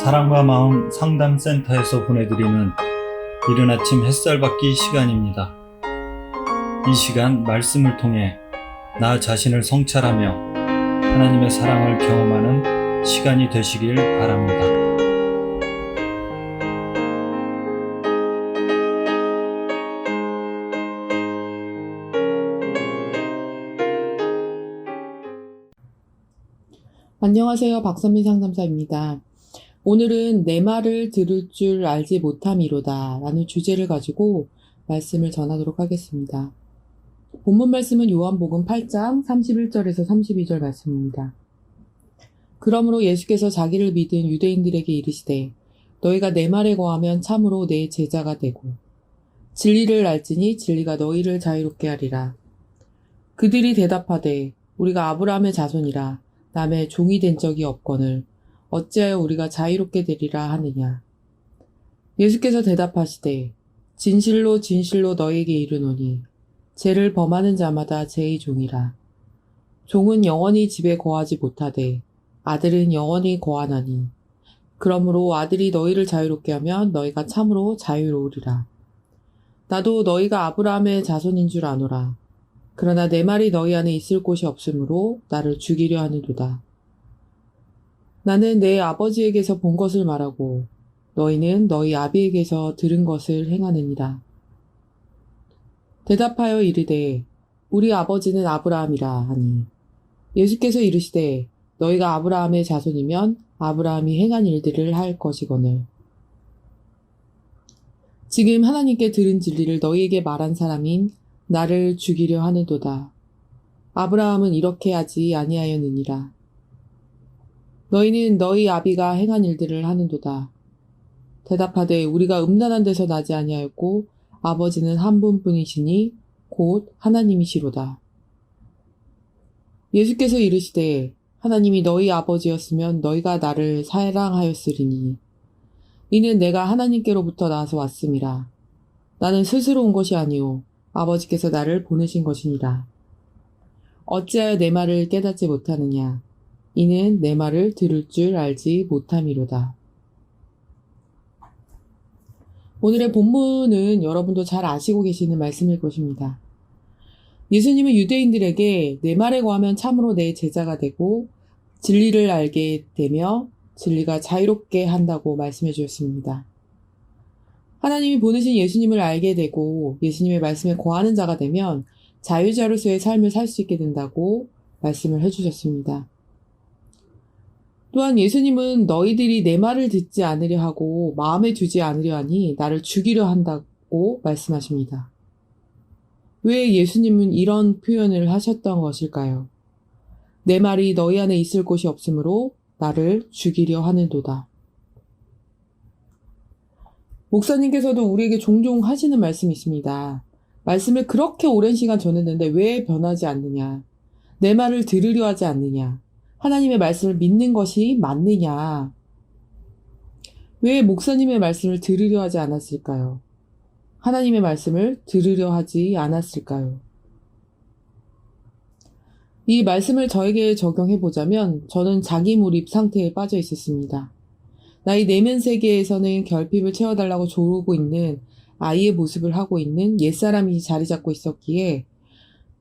사랑과 마음 상담센터에서 보내드리는 이른 아침 햇살 받기 시간입니다. 이 시간 말씀을 통해 나 자신을 성찰하며 하나님의 사랑을 경험하는 시간이 되시길 바랍니다. 안녕하세요. 박선미 상담사입니다. 오늘은 내 말을 들을 줄 알지 못함이로다 라는 주제를 가지고 말씀을 전하도록 하겠습니다. 본문 말씀은 요한복음 8장 31절에서 32절 말씀입니다. 그러므로 예수께서 자기를 믿은 유대인들에게 이르시되 너희가 내 말에 거하면 참으로 내 제자가 되고 진리를 알지니 진리가 너희를 자유롭게 하리라. 그들이 대답하되 우리가 아브라함의 자손이라 남의 종이 된 적이 없거늘 어찌하여 우리가 자유롭게 되리라 하느냐. 예수께서 대답하시되 진실로 진실로 너희에게 이르노니 죄를 범하는 자마다 죄의 종이라. 종은 영원히 집에 거하지 못하되 아들은 영원히 거하나니 그러므로 아들이 너희를 자유롭게 하면 너희가 참으로 자유로우리라. 나도 너희가 아브라함의 자손인 줄 아노라. 그러나 내 말이 너희 안에 있을 곳이 없으므로 나를 죽이려 하는도다. 나는 내 아버지에게서 본 것을 말하고 너희는 너희 아비에게서 들은 것을 행하느니라. 대답하여 이르되 우리 아버지는 아브라함이라 하니 예수께서 이르시되 너희가 아브라함의 자손이면 아브라함이 행한 일들을 할 것이거늘. 지금 하나님께 들은 진리를 너희에게 말한 사람인 나를 죽이려 하는도다. 아브라함은 이렇게 하지 아니하였느니라. 너희는 너희 아비가 행한 일들을 하는도다. 대답하되 우리가 음란한 데서 나지 아니하였고 아버지는 한 분뿐이시니 곧 하나님이시로다. 예수께서 이르시되 하나님이 너희 아버지였으면 너희가 나를 사랑하였으리니 이는 내가 하나님께로부터 나와서 왔음이라. 나는 스스로 온 것이 아니오 아버지께서 나를 보내신 것이니라. 어찌하여 내 말을 깨닫지 못하느냐. 이는 내 말을 들을 줄 알지 못함이로다. 오늘의 본문은 여러분도 잘 아시고 계시는 말씀일 것입니다. 예수님은 유대인들에게 내 말에 거하면 참으로 내 제자가 되고 진리를 알게 되며 진리가 자유롭게 한다고 말씀해 주셨습니다. 하나님이 보내신 예수님을 알게 되고 예수님의 말씀에 거하는 자가 되면 자유자로서의 삶을 살 수 있게 된다고 말씀을 해주셨습니다. 또한 예수님은 너희들이 내 말을 듣지 않으려 하고 마음에 두지 않으려 하니 나를 죽이려 한다고 말씀하십니다. 왜 예수님은 이런 표현을 하셨던 것일까요? 내 말이 너희 안에 있을 곳이 없으므로 나를 죽이려 하는도다. 목사님께서도 우리에게 종종 하시는 말씀이 있습니다. 말씀을 그렇게 오랜 시간 전했는데 왜 변하지 않느냐? 내 말을 들으려 하지 않느냐? 하나님의 말씀을 믿는 것이 맞느냐? 왜 목사님의 말씀을 들으려 하지 않았을까요? 하나님의 말씀을 들으려 하지 않았을까요? 이 말씀을 저에게 적용해보자면 저는 자기 몰입 상태에 빠져 있었습니다. 나의 내면 세계에서는 결핍을 채워달라고 조르고 있는 아이의 모습을 하고 있는 옛사람이 자리 잡고 있었기에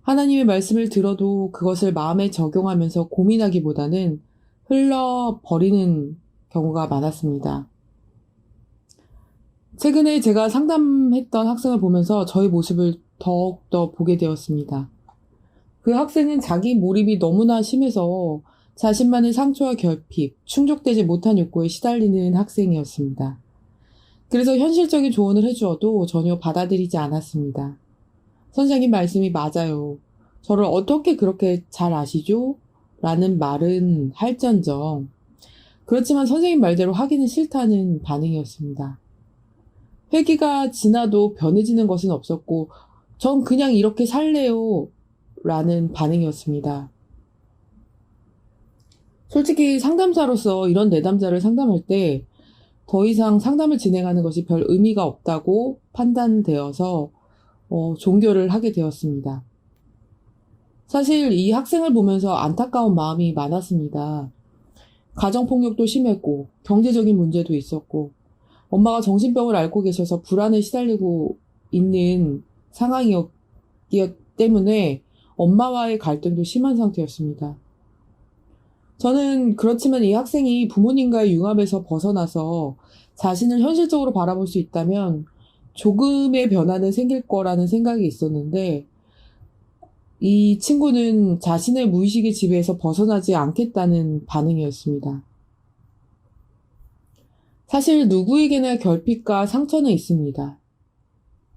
하나님의 말씀을 들어도 그것을 마음에 적용하면서 고민하기보다는 흘러버리는 경우가 많았습니다. 최근에 제가 상담했던 학생을 보면서 저의 모습을 더욱더 보게 되었습니다. 그 학생은 자기 몰입이 너무나 심해서 자신만의 상처와 결핍, 충족되지 못한 욕구에 시달리는 학생이었습니다. 그래서 현실적인 조언을 해주어도 전혀 받아들이지 않았습니다. 선생님 말씀이 맞아요. 저를 어떻게 그렇게 잘 아시죠? 라는 말은 할지언정 그렇지만 선생님 말대로 하기는 싫다는 반응이었습니다. 회기가 지나도 변해지는 것은 없었고 전 그냥 이렇게 살래요 라는 반응이었습니다. 솔직히 상담사로서 이런 내담자를 상담할 때 더 이상 상담을 진행하는 것이 별 의미가 없다고 판단되어서 종교를 하게 되었습니다. 사실 이 학생을 보면서 안타까운 마음이 많았습니다. 가정폭력도 심했고 경제적인 문제도 있었고 엄마가 정신병을 앓고 계셔서 불안에 시달리고 있는 상황이었기 때문에 엄마와의 갈등도 심한 상태였습니다. 저는 그렇지만 이 학생이 부모님과의 융합에서 벗어나서 자신을 현실적으로 바라볼 수 있다면 조금의 변화는 생길 거라는 생각이 있었는데 이 친구는 자신의 무의식의 지배에서 벗어나지 않겠다는 반응이었습니다. 사실 누구에게나 결핍과 상처는 있습니다.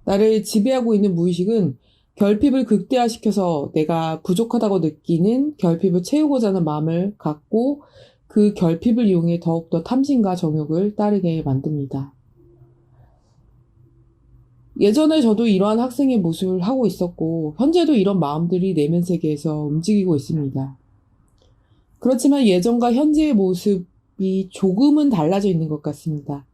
나를 지배하고 있는 무의식은 결핍을 극대화시켜서 내가 부족하다고 느끼는 결핍을 채우고자 하는 마음을 갖고 그 결핍을 이용해 더욱더 탐심과 정욕을 따르게 만듭니다. 예전에 저도 이러한 학생의 모습을 하고 있었고 현재도 이런 마음들이 내면 세계에서 움직이고 있습니다. 그렇지만 예전과 현재의 모습이 조금은 달라져 있는 것 같습니다.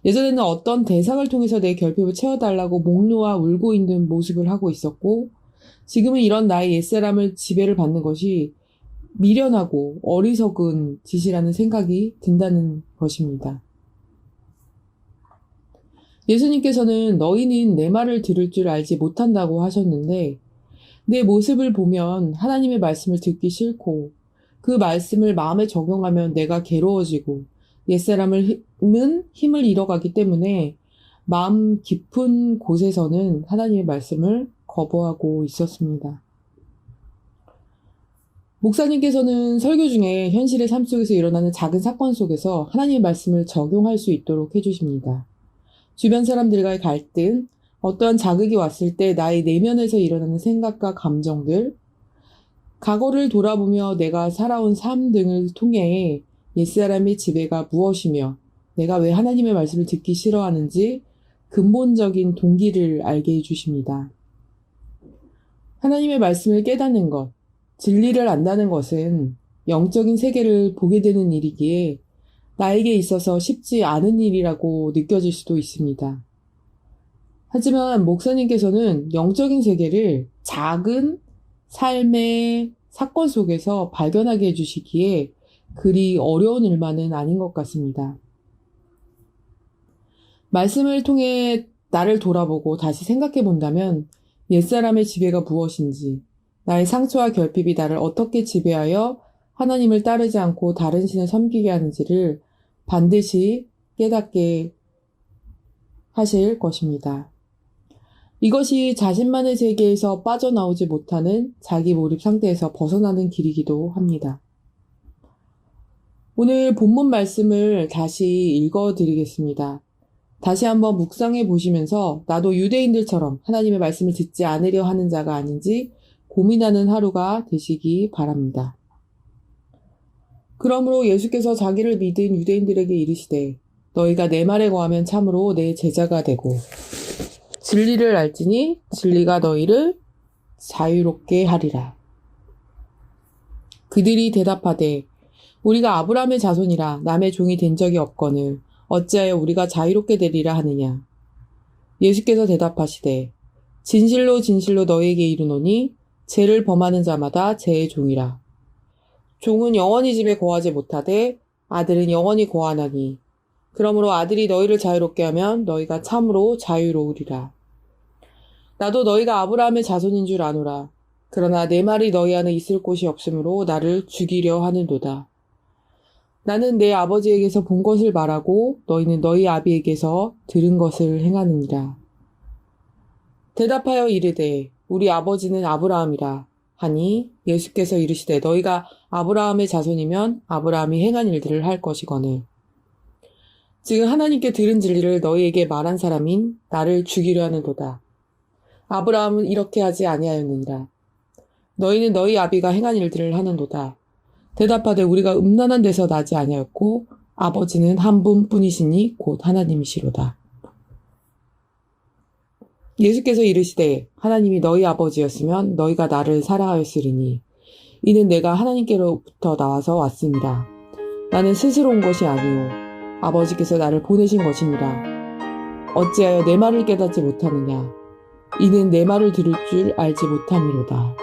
예전에는 어떤 대상을 통해서 내 결핍을 채워달라고 목 놓아 울고 있는 모습을 하고 있었고 지금은 이런 나의 옛사람을 지배를 받는 것이 미련하고 어리석은 짓이라는 생각이 든다는 것입니다. 예수님께서는 너희는 내 말을 들을 줄 알지 못한다고 하셨는데 내 모습을 보면 하나님의 말씀을 듣기 싫고 그 말씀을 마음에 적용하면 내가 괴로워지고 옛사람은 힘을 잃어가기 때문에 마음 깊은 곳에서는 하나님의 말씀을 거부하고 있었습니다. 목사님께서는 설교 중에 현실의 삶 속에서 일어나는 작은 사건 속에서 하나님의 말씀을 적용할 수 있도록 해주십니다. 주변 사람들과의 갈등, 어떠한 자극이 왔을 때 나의 내면에서 일어나는 생각과 감정들, 과거를 돌아보며 내가 살아온 삶 등을 통해 옛사람의 지배가 무엇이며 내가 왜 하나님의 말씀을 듣기 싫어하는지 근본적인 동기를 알게 해주십니다. 하나님의 말씀을 깨닫는 것, 진리를 안다는 것은 영적인 세계를 보게 되는 일이기에 나에게 있어서 쉽지 않은 일이라고 느껴질 수도 있습니다. 하지만 목사님께서는 영적인 세계를 작은 삶의 사건 속에서 발견하게 해주시기에 그리 어려운 일만은 아닌 것 같습니다. 말씀을 통해 나를 돌아보고 다시 생각해 본다면 옛사람의 지배가 무엇인지, 나의 상처와 결핍이 나를 어떻게 지배하여 하나님을 따르지 않고 다른 신을 섬기게 하는지를 반드시 깨닫게 하실 것입니다. 이것이 자신만의 세계에서 빠져나오지 못하는 자기 몰입 상태에서 벗어나는 길이기도 합니다. 오늘 본문 말씀을 다시 읽어드리겠습니다. 다시 한번 묵상해 보시면서 나도 유대인들처럼 하나님의 말씀을 듣지 않으려 하는 자가 아닌지 고민하는 하루가 되시기 바랍니다. 그러므로 예수께서 자기를 믿은 유대인들에게 이르시되 너희가 내 말에 거하면 참으로 내 제자가 되고 진리를 알지니 진리가 너희를 자유롭게 하리라. 그들이 대답하되 우리가 아브라함의 자손이라 남의 종이 된 적이 없거늘 어찌하여 우리가 자유롭게 되리라 하느냐. 예수께서 대답하시되 진실로 진실로 너희에게 이르노니 죄를 범하는 자마다 죄의 종이라. 종은 영원히 집에 거하지 못하되 아들은 영원히 거하나니 그러므로 아들이 너희를 자유롭게 하면 너희가 참으로 자유로우리라. 나도 너희가 아브라함의 자손인 줄 아노라. 그러나 내 말이 너희 안에 있을 곳이 없으므로 나를 죽이려 하는도다. 나는 내 아버지에게서 본 것을 말하고 너희는 너희 아비에게서 들은 것을 행하느니라. 대답하여 이르되 우리 아버지는 아브라함이라 하니 예수께서 이르시되 너희가 아브라함의 자손이면 아브라함이 행한 일들을 할 것이거늘 지금 하나님께 들은 진리를 너희에게 말한 사람인 나를 죽이려 하는도다. 아브라함은 이렇게 하지 아니하였느니라. 너희는 너희 아비가 행한 일들을 하는도다. 대답하되 우리가 음란한 데서 나지 아니하였고 아버지는 한 분뿐이시니 곧 하나님이시로다. 예수께서 이르시되 하나님이 너희 아버지였으면 너희가 나를 사랑하였으리니 이는 내가 하나님께로부터 나와서 왔습니다. 나는 스스로 온 것이 아니요 아버지께서 나를 보내신 것이니라. 어찌하여 내 말을 깨닫지 못하느냐. 이는 내 말을 들을 줄 알지 못함이로다.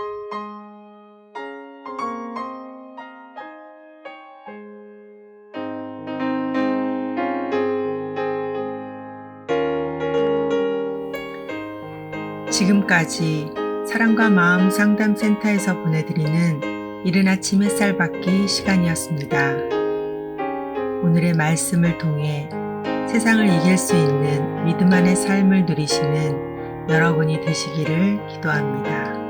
지금까지 사랑과 마음 상담센터에서 보내드리는 이른 아침 햇살 받기 시간이었습니다. 오늘의 말씀을 통해 세상을 이길 수 있는 믿음 안의 삶을 누리시는 여러분이 되시기를 기도합니다.